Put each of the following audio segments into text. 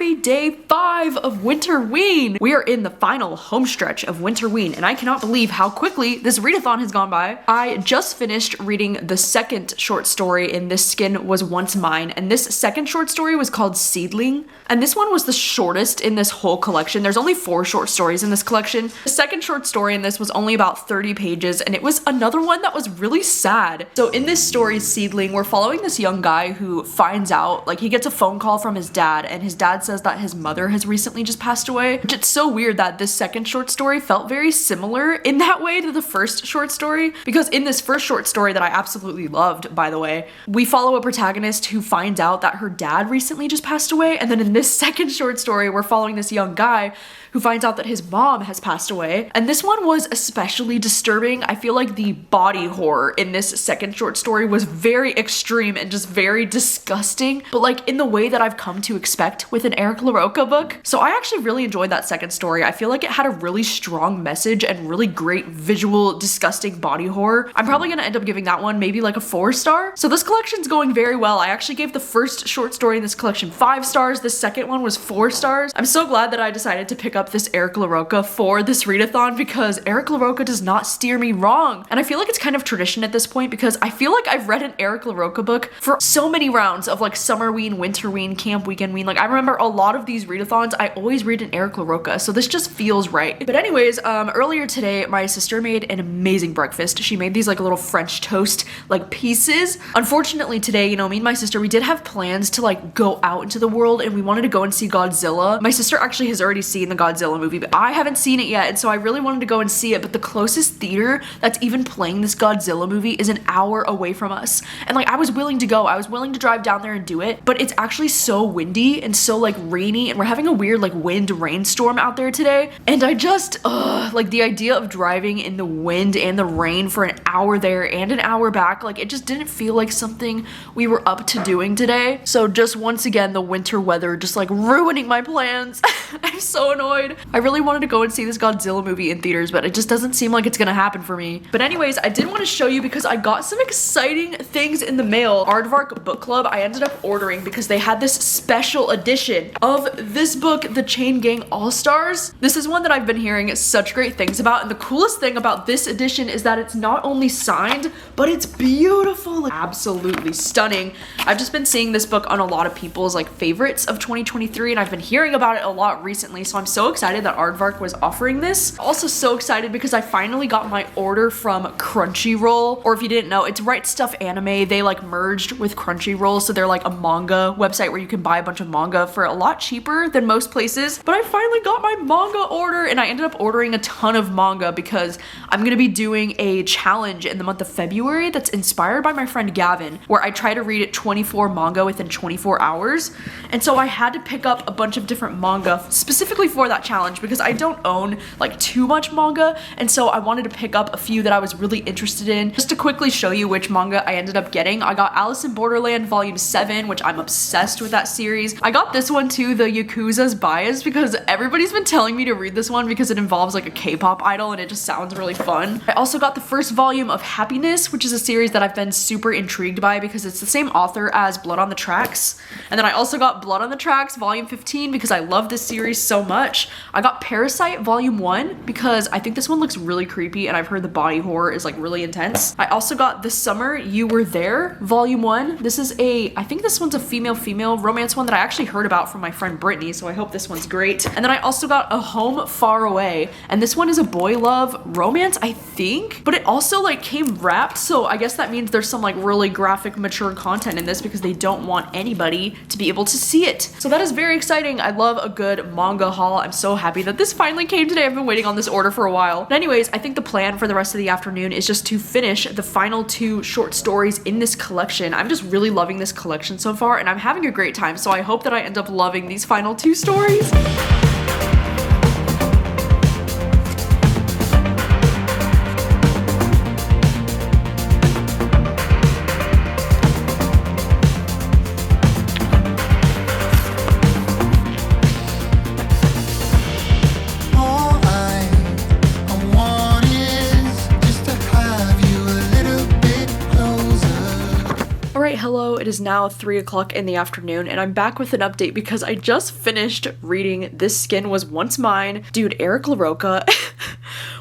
happy day 5 of Winterween! We are in the final home stretch of Winterween, and I cannot believe how quickly this readathon has gone by. I just finished reading the second short story in This Skin Was Once Mine, and this second short story was called Seedling, and this one was the shortest in this whole collection. There's only 4 short stories in this collection. The second short story in this was only about 30 pages, and it was another one that was really sad. So in this story, Seedling, we're following this young guy who finds out, like, he gets a phone call from his dad, and his dad says that his mother has recently just passed away, which it's so weird that this second short story felt very similar in that way to the first short story, because in this first short story that I absolutely loved, by the way, we follow a protagonist who finds out that her dad recently just passed away, and then in this second short story, we're following this young guy who finds out that his mom has passed away. And this one was especially disturbing. I feel like the body horror in this second short story was very extreme and just very disgusting, but like in the way that I've come to expect with an Eric LaRocca book. So I actually really enjoyed that second story. I feel like it had a really strong message and really great visual, disgusting body horror. I'm probably gonna end up giving that one maybe like a 4-star. So this collection's going very well. I actually gave the first short story in this collection 5 stars. The second one was 4 stars. I'm so glad that I decided to pick up this Eric LaRocca for this readathon because Eric LaRocca does not steer me wrong. And I feel like it's kind of tradition at this point because I feel like I've read an Eric LaRocca book for so many rounds of like Summerween, Winterween, Camp Weekendween. Like I remember a lot of these readathons, I always read an Eric LaRocca, so this just feels right. But anyways, earlier today, my sister made an amazing breakfast. She made these like little French toast like pieces. Unfortunately today, you know, me and my sister, we did have plans to like go out into the world and we wanted to go and see Godzilla. My sister actually has already seen the Godzilla movie, but I haven't seen it yet, and so I really wanted to go and see it, but the closest theater that's even playing this Godzilla movie is an hour away from us. And like I was willing to go, I was willing to drive down there and do it, but it's actually so windy and so like rainy, and we're having a weird like wind rainstorm out there today, and I just like the idea of driving in the wind and the rain for an hour there and an hour back, like it just didn't feel like something we were up to doing today. So just once again, the winter weather just like ruining my plans. I'm so annoyed. I really wanted to go and see this Godzilla movie in theaters, but it just doesn't seem like it's gonna happen for me. But anyways, I did want to show you because I got some exciting things in the mail. Aardvark Book Club, I ended up ordering because they had this special edition of this book, The Chain Gang All-Stars. This is one that I've been hearing such great things about, and the coolest thing about this edition is that it's not only signed, but it's beautiful, absolutely stunning. I've just been seeing this book on a lot of people's like favorites of 2023, and I've been hearing about it a lot recently, so I'm so excited that Aardvark was offering this. Also so excited because I finally got my order from Crunchyroll, or if you didn't know, it's Right Stuff Anime. They like merged with Crunchyroll, so they're like a manga website where you can buy a bunch of manga for a lot cheaper than most places. But I finally got my manga order, and I ended up ordering a ton of manga because I'm gonna be doing a challenge in the month of February that's inspired by my friend Gavin, where I try to read 24 manga within 24 hours. And so I had to pick up a bunch of different manga specifically for that challenge because I don't own like too much manga, and so I wanted to pick up a few that I was really interested in. Just to quickly show you which manga I ended up getting, I got Alice in Borderland Volume 7, which I'm obsessed with that series. I got this one too, The Yakuza's Bias, because everybody's been telling me to read this one because it involves like a K-pop idol and it just sounds really fun. I also got the first volume of Happiness, which is a series that I've been super intrigued by because it's the same author as Blood on the Tracks. And then I also got Blood on the Tracks Volume 15 because I love this series so much. I got Parasite Volume 1 because I think this one looks really creepy and I've heard the body horror is like really intense. I also got The Summer You Were There Volume 1. This is I think this one's a female romance one that I actually heard about from my friend Brittany, so I hope this one's great. And then I also got A Home Far Away, and this one is a boy love romance, I think, but it also like came wrapped, so I guess that means there's some like really graphic, mature content in this because they don't want anybody to be able to see it. So that is very exciting. I love a good manga haul. I'm so happy that this finally came today. I've been waiting on this order for a while. But anyways, I think the plan for the rest of the afternoon is just to finish the final 2 short stories in this collection. I'm just really loving this collection so far, and I'm having a great time, so I hope that I end up loving these final 2 stories. It is now 3 o'clock in the afternoon, and I'm back with an update because I just finished reading This Skin Was Once Mine. Dude, Eric LaRocca,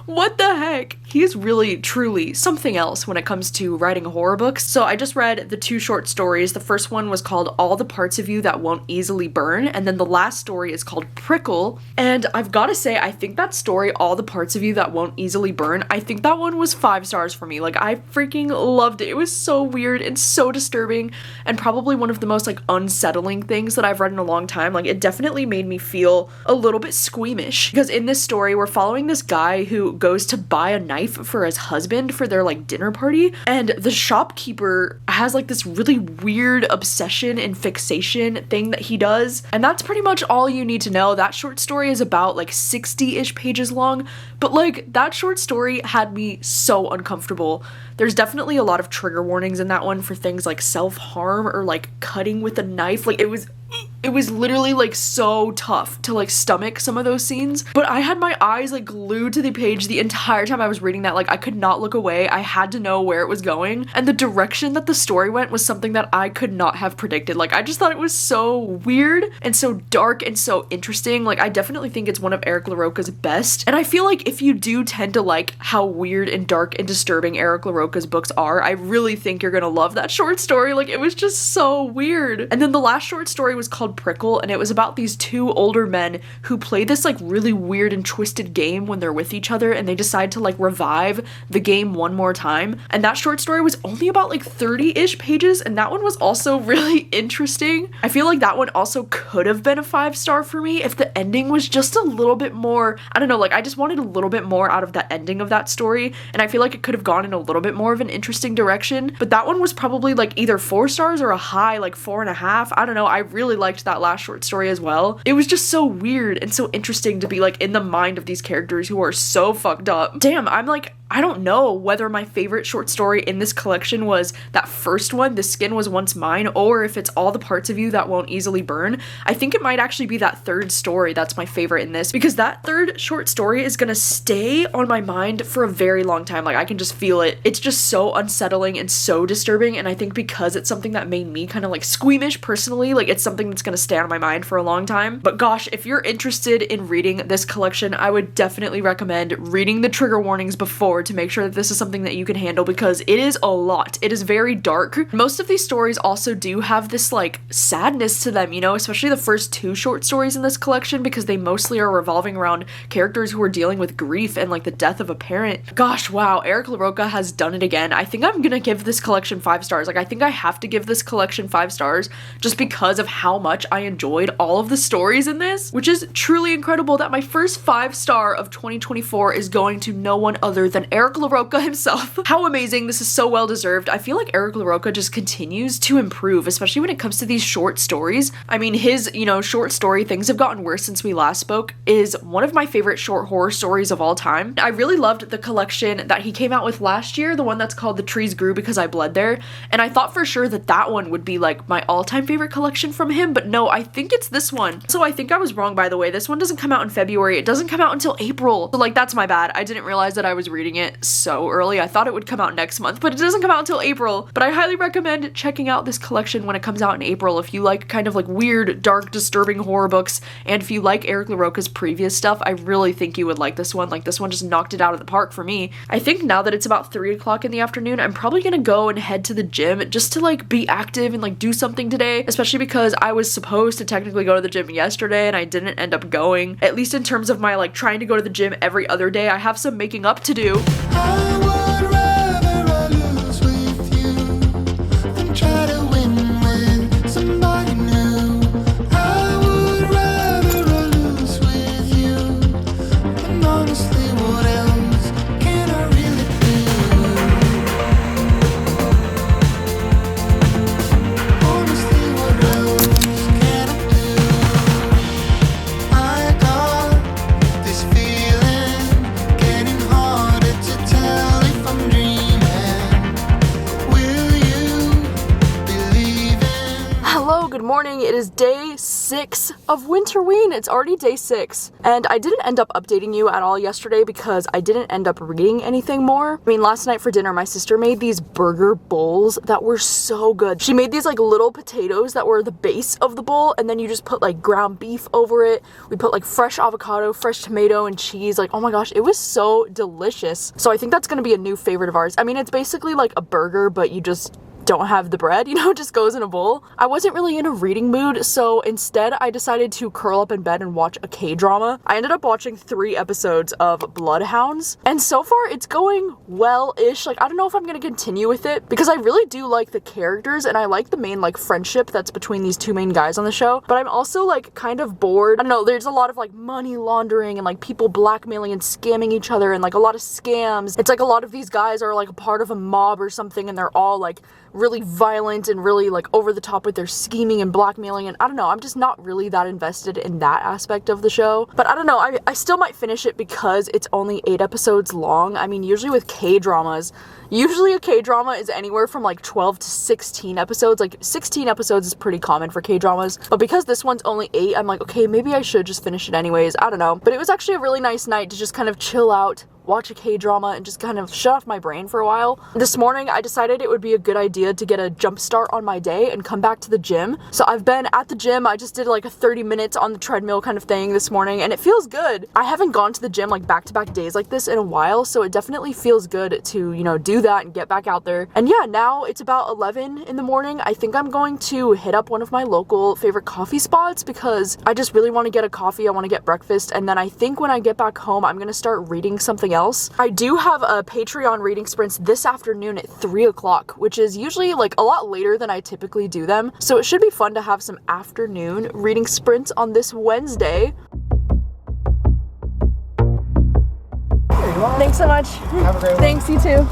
what the heck? He's really, truly something else when it comes to writing horror books. So I just read the 2 short stories. The first one was called All the Parts of You That Won't Easily Burn, and then the last story is called Prickle. And I've got to say, I think that story, All the Parts of You That Won't Easily Burn, I think that one was 5 stars for me. Like, I freaking loved it. It was so weird and so disturbing, and probably one of the most, like, unsettling things that I've read in a long time. Like, it definitely made me feel a little bit squeamish, because in this story, we're following this guy who goes to buy a knife for his husband for their, like, dinner party, and the shopkeeper has, like, this really weird obsession and fixation thing that he does, and that's pretty much all you need to know. That short story is about, like, 60-ish pages long, but, like, that short story had me so uncomfortable. There's definitely a lot of trigger warnings in that one for things like self-harm or, like, cutting with a knife. Like, it was literally, like, so tough to, like, stomach some of those scenes, but I had my eyes, like, glued to the page the entire time I was reading that. Like, I could not look away. I had to know where it was going, and the direction that the story went was something that I could not have predicted. Like, I just thought it was so weird and so dark and so interesting. Like, I definitely think it's one of Eric LaRocca's best, and I feel like if you do tend to like how weird and dark and disturbing Eric LaRocca's books are, I really think you're gonna love that short story. Like, it was just so weird. And then the last short story was called Prickle, and it was about these 2 older men who play this, like, really weird and twisted game when they're with each other, and they decide to, like, revive the game one more time. And that short story was only about, like, 30-ish pages, and that one was also really interesting. I feel like that one also could have been a 5-star for me if the ending was just a little bit more, I don't know, like, I just wanted a little bit more out of that ending of that story, and I feel like it could have gone in a little bit more of an interesting direction. But that one was probably, like, either 4 stars or a high, like, 4.5. I don't know. I really liked that last short story as well. It was just so weird and so interesting to be, like, in the mind of these characters who are so fucked up. Damn, I'm like, I don't know whether my favorite short story in this collection was that first one, This Skin Was Once Mine, or if it's All the Parts of You That Won't Easily Burn. I think it might actually be that 3rd story that's my favorite in this, because that 3rd short story is gonna stay on my mind for a very long time. Like, I can just feel it. It's just so unsettling and so disturbing, and I think because it's something that made me kind of, like, squeamish personally, like, it's something that's gonna stay on my mind for a long time. But gosh, if you're interested in reading this collection, I would definitely recommend reading the trigger warnings before to make sure that this is something that you can handle, because it is a lot. It is very dark. Most of these stories also do have this, like, sadness to them, you know, especially the first 2 short stories in this collection, because they mostly are revolving around characters who are dealing with grief and, like, the death of a parent. Gosh, wow, Eric LaRocca has done it again. I think I'm gonna give this collection 5 stars. Like, I think I have to give this collection 5 stars just because of how much I enjoyed all of the stories in this, which is truly incredible that my first 5-star of 2024 is going to no one other than Eric LaRocca himself. How amazing. This is so well deserved. I feel like Eric LaRocca just continues to improve, especially when it comes to these short stories. I mean, his, you know, short story Things Have Gotten Worse Since We Last Spoke is one of my favorite short horror stories of all time. I really loved the collection that he came out with last year, the one that's called The Trees Grew Because I Bled There, and I thought for sure that that one would be, like, my all-time favorite collection from him, but no, I think it's this one. So I think I was wrong, by the way. This one doesn't come out in February. It doesn't come out until April. So, like, that's my bad. I didn't realize that I was reading it so early. I thought it would come out next month, but it doesn't come out until April. But I highly recommend checking out this collection when it comes out in April if you like kind of, like, weird, dark, disturbing horror books, and if you like Eric LaRocca's previous stuff, I really think you would like this one. Like, this one just knocked it out of the park for me. I think now that it's about 3 o'clock in the afternoon, I'm probably gonna go and head to the gym just to, like, be active and, like, do something today, especially because I was supposed to technically go to the gym yesterday and I didn't end up going. At least in terms of my, like, trying to go to the gym every other day, I have some making up to do. This feeling getting harder to tell. is day 6 of Winterween. It's already day 6. And I didn't end up updating you at all yesterday because I didn't end up reading anything more. I mean, last night for dinner, my sister made these burger bowls that were so good. She made these like little potatoes that were the base of the bowl, and then you just put like ground beef over it. We put like fresh avocado, fresh tomato, and cheese. Like, oh my gosh, it was so delicious. So I think that's gonna be a new favorite of ours. I mean, it's basically like a burger, but you just don't have the bread, you know, it just goes in a bowl. I wasn't really in a reading mood, so instead I decided to curl up in bed and watch a K-drama. I ended up watching 3 episodes of Bloodhounds, and so far it's going well-ish. Like, I don't know if I'm gonna continue with it because I really do like the characters and I like the main like friendship that's between these 2 main guys on the show, but I'm also like kind of bored. I don't know, there's a lot of like money laundering and like people blackmailing and scamming each other and like a lot of scams. It's like a lot of these guys are like a part of a mob or something, and they're all like really violent and really like over the top with their scheming and blackmailing, and I don't know, I'm just not really that invested in that aspect of the show. But I don't know, I still might finish it because it's only 8 episodes long. I mean, usually with K-dramas, usually a K-drama is anywhere from like 12 to 16 episodes. Like 16 episodes is pretty common for K-dramas, but because this one's only 8, I'm like, okay, maybe I should just finish it anyways. I don't know, but it was actually a really nice night to just kind of chill out, watch a K-drama, and just kind of shut off my brain for a while. This morning, I decided it would be a good idea to get a jump start on my day and come back to the gym. So I've been at the gym. I just did like a 30 minutes on the treadmill kind of thing this morning, and it feels good. I haven't gone to the gym like back-to-back days like this in a while, so it definitely feels good to, you know, do that and get back out there. And yeah, now it's about 11 in the morning. I think I'm going to hit up one of my local favorite coffee spots because I just really want to get a coffee. I want to get breakfast, and then I think when I get back home, I'm going to start reading something else. I do have a Patreon reading sprints this afternoon at 3 o'clock, which is usually like a lot later than I typically do them. So it should be fun to have some afternoon reading sprints on this Wednesday. Thanks so much. Have a great one. Thanks, you too.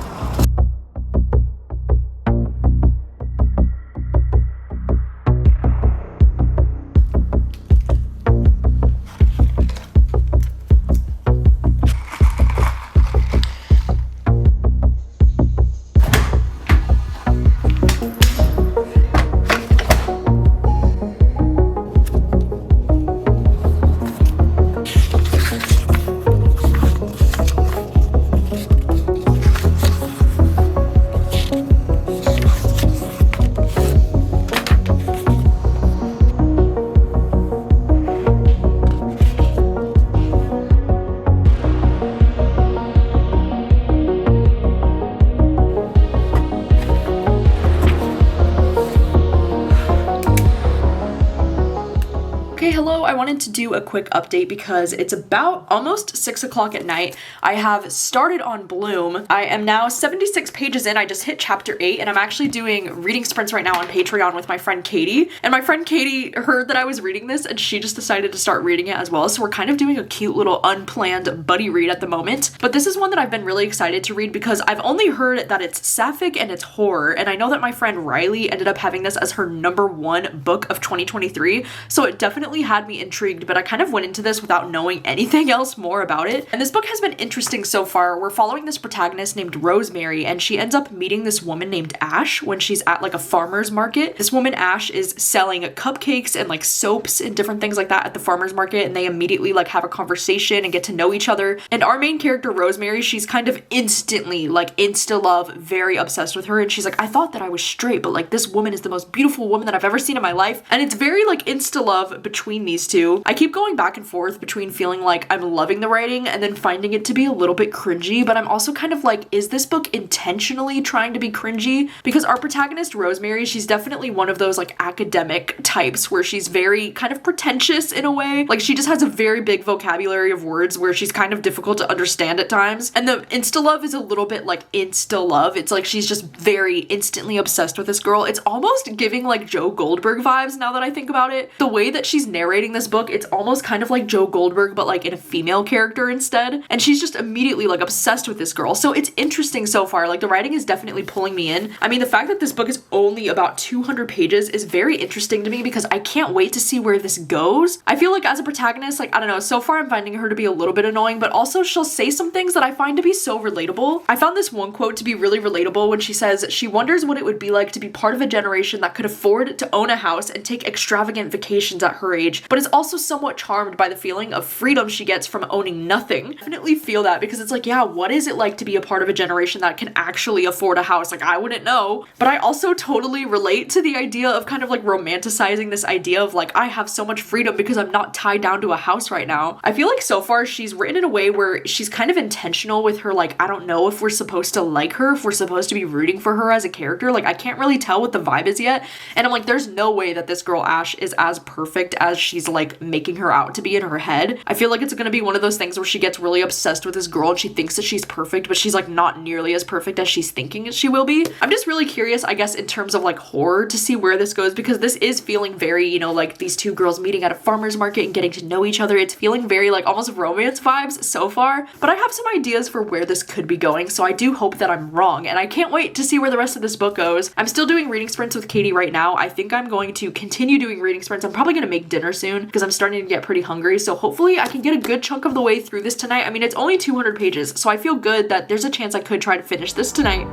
Hello, I wanted to do a quick update because it's about almost 6 o'clock at night. I have started on Bloom. I am now 76 pages in. I just hit chapter 8, and I'm actually doing reading sprints right now on Patreon with my friend Katie. And my friend Katie heard that I was reading this, and she just decided to start reading it as well. So we're kind of doing a cute little unplanned buddy read at the moment. But this is one that I've been really excited to read because I've only heard that it's sapphic and it's horror. And I know that my friend Riley ended up having this as her #1 book of 2023. So it definitely had me intrigued, but I kind of went into this without knowing anything else more about it. And this book has been interesting so far. We're following this protagonist named Rosemary, and she ends up meeting this woman named Ash when she's at like a farmer's market. This woman Ash is selling cupcakes and like soaps and different things like that at the farmer's market, and they immediately like have a conversation and get to know each other. And our main character Rosemary, she's kind of instantly like insta love, very obsessed with her, and she's like, I thought that I was straight, but like this woman is the most beautiful woman that I've ever seen in my life. And it's very like insta love between these two. I keep going back and forth between feeling like I'm loving the writing and then finding it to be a little bit cringy, but I'm also kind of like, is this book intentionally trying to be cringy? Because our protagonist Rosemary, she's definitely one of those like academic types where she's very kind of pretentious in a way. Like she just has a very big vocabulary of words where she's kind of difficult to understand at times. And the insta love is a little bit like insta love. It's like she's just very instantly obsessed with this girl. It's almost giving like Joe Goldberg vibes now that I think about it. The way that she's narrating this this book, it's almost kind of like Joe Goldberg, but like in a female character instead. And she's just immediately like obsessed with this girl. So it's interesting so far. Like the writing is definitely pulling me in. I mean, the fact that this book is only about 200 pages is very interesting to me because I can't wait to see where this goes. I feel like as a protagonist, like, I don't know, so far I'm finding her to be a little bit annoying, but also she'll say some things that I find to be so relatable. I found this one quote to be really relatable when she says she wonders what it would be like to be part of a generation that could afford to own a house and take extravagant vacations at her age, but is also somewhat charmed by the feeling of freedom she gets from owning nothing. I definitely feel that because it's like, yeah, what is it like to be a part of a generation that can actually afford a house? Like, I wouldn't know. But I also totally relate to the idea of kind of like romanticizing this idea of like, I have so much freedom because I'm not tied down to a house right now. I feel like so far she's written in a way where she's kind of intentional with her, like, I don't know if we're supposed to like her, if we're supposed to be rooting for her as a character. Like, I can't really tell what the vibe is yet. And I'm like, there's no way that this girl Ash is as perfect as she's like making her out to be in her head. I feel like it's gonna be one of those things where she gets really obsessed with this girl and she thinks that she's perfect, but she's like not nearly as perfect as she's thinking she will be. I'm just really curious, I guess, in terms of like horror to see where this goes, because this is feeling very, you know, like these two girls meeting at a farmer's market and getting to know each other. It's feeling very like almost romance vibes so far, but I have some ideas for where this could be going, so I do hope that I'm wrong, and I can't wait to see where the rest of this book goes. I'm still doing reading sprints with Katie right now. I think I'm going to continue doing reading sprints. I'm probably going to make dinner soon because I'm starting to get pretty hungry, so hopefully I can get a good chunk of the way through this tonight. I mean, it's only 200 pages, so I feel good that there's a chance I could try to finish this tonight.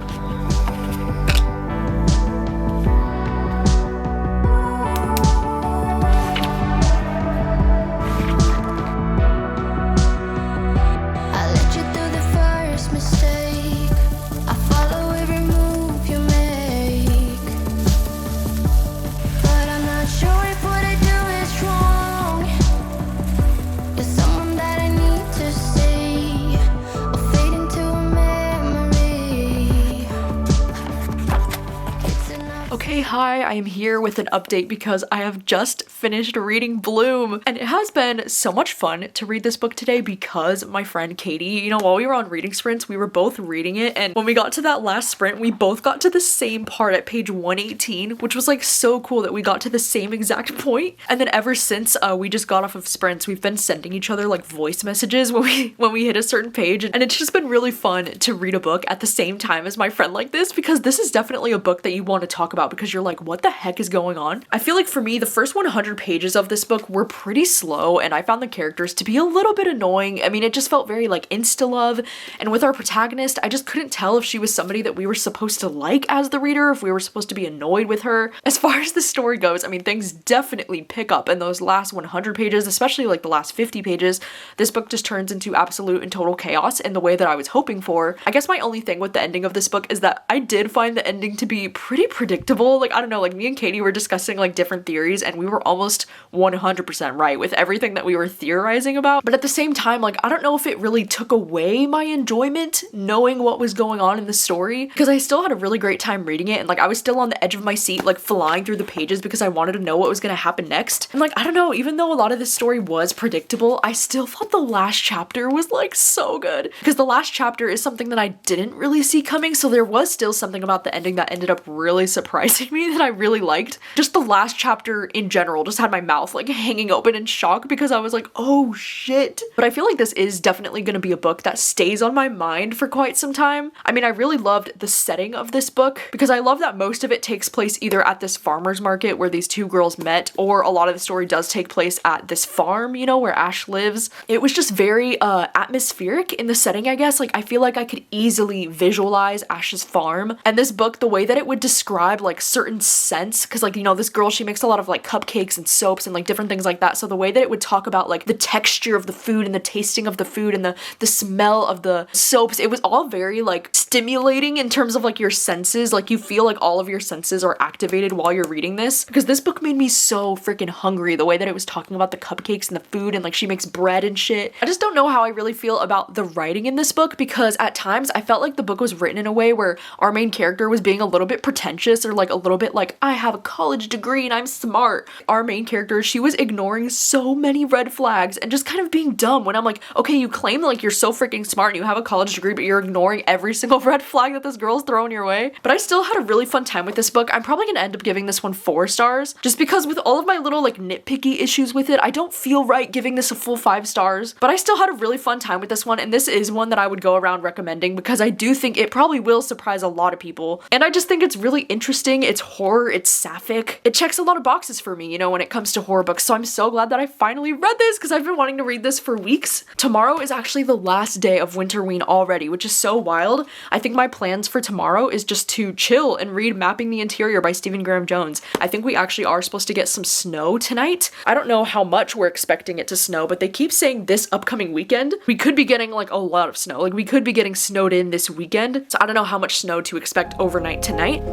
Okay, hi, I am here with an update because I have just finished reading Bloom, and it has been so much fun to read this book today because my friend Katie, you know, while we were on reading sprints, we were both reading it, and when we got to that last sprint, we both got to the same part at page 118, which was like so cool that we got to the same exact point. And then ever since we just got off of sprints, we've been sending each other like voice messages when we hit a certain page, and it's just been really fun to read a book at the same time as my friend like this, because this is definitely a book that you want to talk about because you're like, what the heck is going on? I feel like for me, the first 100 pages of this book were pretty slow, and I found the characters to be a little bit annoying. I mean, it just felt very like insta-love, and with our protagonist, I just couldn't tell if she was somebody that we were supposed to like as the reader, if we were supposed to be annoyed with her. As far as the story goes, I mean, things definitely pick up in those last 100 pages, especially like the last 50 pages. This book just turns into absolute and total chaos in the way that I was hoping for. I guess my only thing with the ending of this book is that I did find the ending to be pretty predictable. Like, I don't know, like me and Katie were discussing like different theories, and we were almost 100% right with everything that we were theorizing about. But at the same time, like, I don't know if it really took away my enjoyment knowing what was going on in the story, because I still had a really great time reading it, and like I was still on the edge of my seat, like flying through the pages because I wanted to know what was gonna happen next. And like, I don't know, even though a lot of this story was predictable, I still thought the last chapter was like so good, because the last chapter is something that I didn't really see coming, so there was still something about the ending that ended up really surprising me that I really liked. Just the last chapter in general just had my mouth like hanging open in shock because I was like, oh shit. But I feel like this is definitely gonna be a book that stays on my mind for quite some time. I mean, I really loved the setting of this book because I love that most of it takes place either at this farmer's market where these two girls met, or a lot of the story does take place at this farm, you know, where Ash lives. It was just very atmospheric in the setting, I guess. Like, I feel like I could easily visualize Ash's farm, and this book, the way that it would describe like certain scents, because like, you know, this girl, she makes a lot of like cupcakes and soaps and like different things like that, so the way that it would talk about like the texture of the food and the tasting of the food and the smell of the soaps, it was all very like stimulating in terms of like your senses. Like, you feel like all of your senses are activated while you're reading this, because this book made me so freaking hungry, the way that it was talking about the cupcakes and the food, and like she makes bread and shit. I just don't know how I really feel about the writing in this book, because at times I felt like the book was written in a way where our main character was being a little bit pretentious or like a little bit like, I have a college degree and I'm smart. Our main character, she was ignoring so many red flags and just kind of being dumb when I'm like, okay, you claim like you're so freaking smart and you have a college degree, but you're ignoring every single red flag that this girl's throwing your way. But I still had a really fun time with this book. I'm probably gonna end up giving this one 4 stars just because with all of my little like nitpicky issues with it, I don't feel right giving this a full 5 stars, but I still had a really fun time with this one, and this is one that I would go around recommending because I do think it probably will surprise a lot of people. And I just think it's really interesting. It's horror, it's sapphic. It checks a lot of boxes for me, you know, when it comes to horror books. So I'm so glad that I finally read this because I've been wanting to read this for weeks. Tomorrow is actually the last day of Winterween already, which is so wild. I think my plans for tomorrow is just to chill and read Mapping the Interior by Stephen Graham Jones. I think we actually are supposed to get some snow tonight. I don't know how much we're expecting it to snow, but they keep saying this upcoming weekend we could be getting like a lot of snow. Like we could be getting snowed in this weekend. So I don't know how much snow to expect overnight tonight.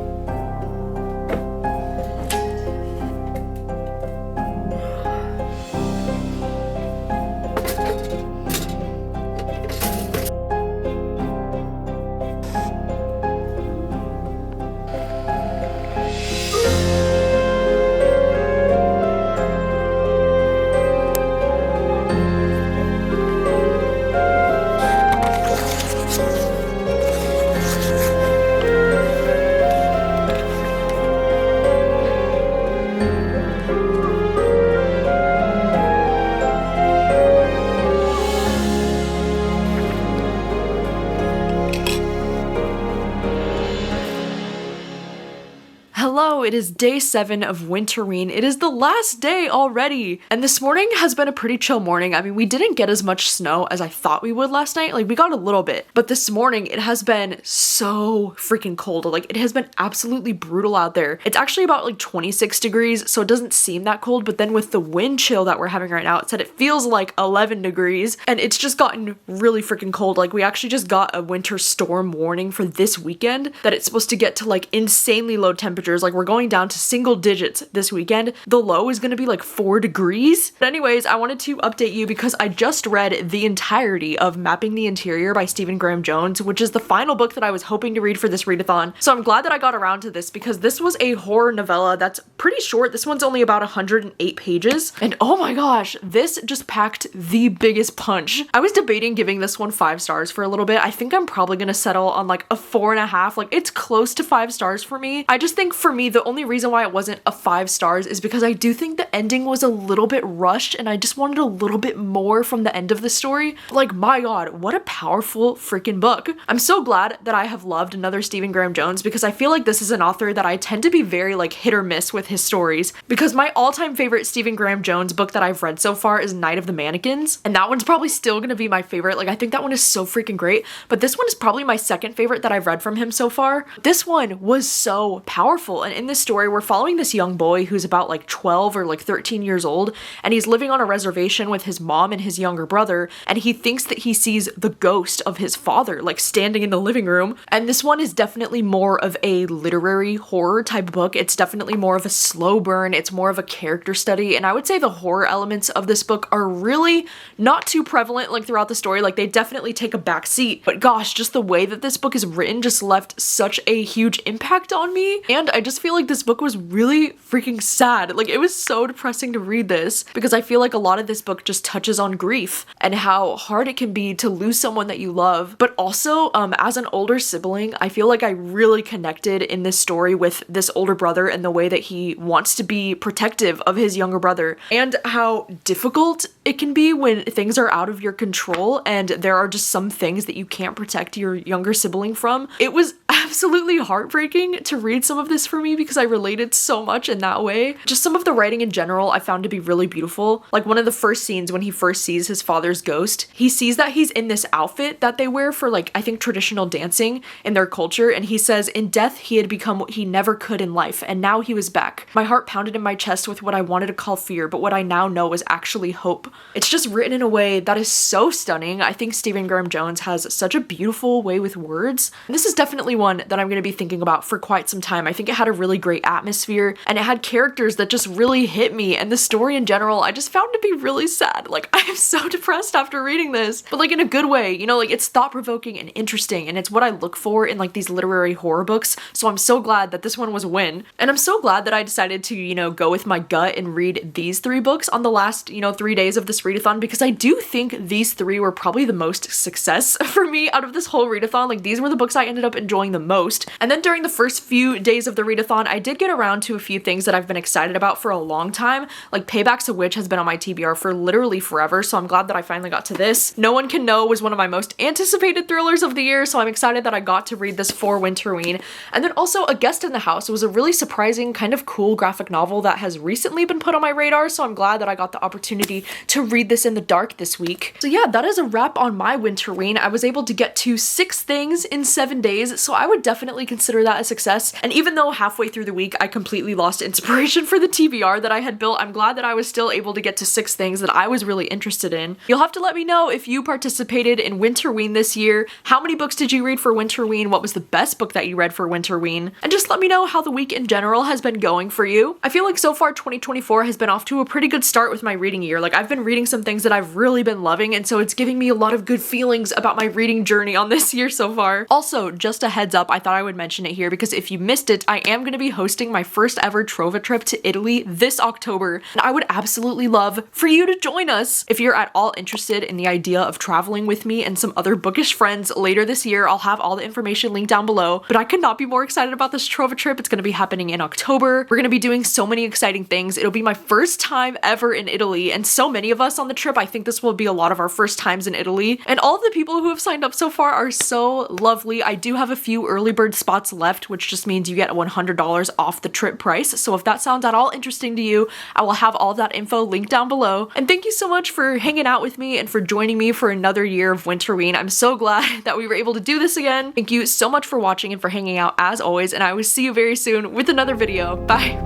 Hello, it is day 7 of Winterween. It is the last day already, and this morning has been a pretty chill morning. I mean, we didn't get as much snow as I thought we would last night. Like, we got a little bit, but this morning it has been so freaking cold. Like, it has been absolutely brutal out there. It's actually about like 26 degrees, so it doesn't seem that cold, but then with the wind chill that we're having right now, it said it feels like 11 degrees, and it's just gotten really freaking cold. Like, we actually just got a winter storm warning for this weekend that it's supposed to get to like insanely low temperatures. Like, we're going down to single digits this weekend. The low is gonna be like 4 degrees. But anyways, I wanted to update you because I just read the entirety of Mapping the Interior by Stephen Graham Jones, which is the final book that I was hoping to read for this readathon. So I'm glad that I got around to this because this was a horror novella that's pretty short. This one's only about 108 pages. And oh my gosh, this just packed the biggest punch. I was debating giving this one 5 stars for a little bit. I think I'm probably gonna settle on like a 4.5. Like, it's close to 5 stars for me. I just think for me, the only reason why it wasn't a 5 stars is because I do think the ending was a little bit rushed and I just wanted a little bit more from the end of the story. Like, my god, what a powerful freaking book. I'm so glad that I have loved another Stephen Graham Jones because I feel like this is an author that I tend to be very like hit or miss with his stories, because my all-time favorite Stephen Graham Jones book that I've read so far is Night of the Mannequins, and that one's probably still gonna be my favorite. Like, I think that one is so freaking great, but this one is probably my second favorite that I've read from him so far. This one was so powerful, and in this story we're following this young boy who's about like 12 or like 13 years old, and he's living on a reservation with his mom and his younger brother, and he thinks that he sees the ghost of his father like standing in the living room. And this one is definitely more of a literary horror type book. It's definitely more of a slow burn. It's more of a character study, and I would say the horror elements of this book are really not too prevalent like throughout the story. Like, they definitely take a back seat, but gosh, just the way that this book is written just left such a huge impact on me. And I just feel like this book was really freaking sad. Like, it was so depressing to read this because I feel like a lot of this book just touches on grief and how hard it can be to lose someone that you love. But also, as an older sibling, I feel like I really connected in this story with this older brother and the way that he wants to be protective of his younger brother, and how difficult it can be when things are out of your control and there are just some things that you can't protect your younger sibling from. It was absolutely heartbreaking to read some of this for me because I related so much in that way. Just some of the writing in general I found to be really beautiful. Like, one of the first scenes when he first sees his father's ghost, he sees that he's in this outfit that they wear for like, I think, traditional dancing in their culture, and he says, in death he had become what he never could in life, and now he was back. My heart pounded in my chest with what I wanted to call fear, but what I now know is actually hope. It's just written in a way that is so stunning. I think Stephen Graham Jones has such a beautiful way with words. And this is definitely one one that I'm going to be thinking about for quite some time. I think it had a really great atmosphere and it had characters that just really hit me, and the story in general I just found to be really sad. Like, I am so depressed after reading this, but like in a good way, you know, like it's thought-provoking and interesting, and it's what I look for in like these literary horror books. So I'm so glad that this one was a win, and I'm so glad that I decided to, you know, go with my gut and read these 3 books on the last, you know, 3 days of this readathon, because I do think these 3 were probably the most success for me out of this whole readathon. Like, these were the books I ended up enjoying the most. And then during the first few days of the readathon, I did get around to a few things that I've been excited about for a long time. Like, Payback's a Witch has been on my TBR for literally forever, so I'm glad that I finally got to this. No One Can Know was one of my most anticipated thrillers of the year, so I'm excited that I got to read this for Winterween. And then also A Guest in the House was a really surprising, kind of cool graphic novel that has recently been put on my radar, so I'm glad that I got the opportunity to read this in the dark this week. So yeah, that is a wrap on my Winterween. I was able to get to 6 things in 7 days, so I would definitely consider that a success. And even though halfway through the week I completely lost inspiration for the TBR that I had built, I'm glad that I was still able to get to 6 things that I was really interested in. You'll have to let me know if you participated in Winterween this year. How many books did you read for Winterween? What was the best book that you read for Winterween? And just let me know how the week in general has been going for you. I feel like so far 2024 has been off to a pretty good start with my reading year. Like, I've been reading some things that I've really been loving, and so it's giving me a lot of good feelings about my reading journey on this year so far. Also, just a heads up, I thought I would mention it here because if you missed it, I am going to be hosting my first ever Trova trip to Italy this October, and I would absolutely love for you to join us. If you're at all interested in the idea of traveling with me and some other bookish friends later this year, I'll have all the information linked down below, but I could not be more excited about this Trova trip. It's going to be happening in October. We're going to be doing so many exciting things. It'll be my first time ever in Italy, and so many of us on the trip, I think this will be a lot of our first times in Italy, and all of the people who have signed up so far are so lovely. I do have a few early bird spots left, which just means you get $100 off the trip price. So if that sounds at all interesting to you, I will have all of that info linked down below. And thank you so much for hanging out with me and for joining me for another year of Winterween. I'm so glad that we were able to do this again. Thank you so much for watching and for hanging out as always, and I will see you very soon with another video. Bye!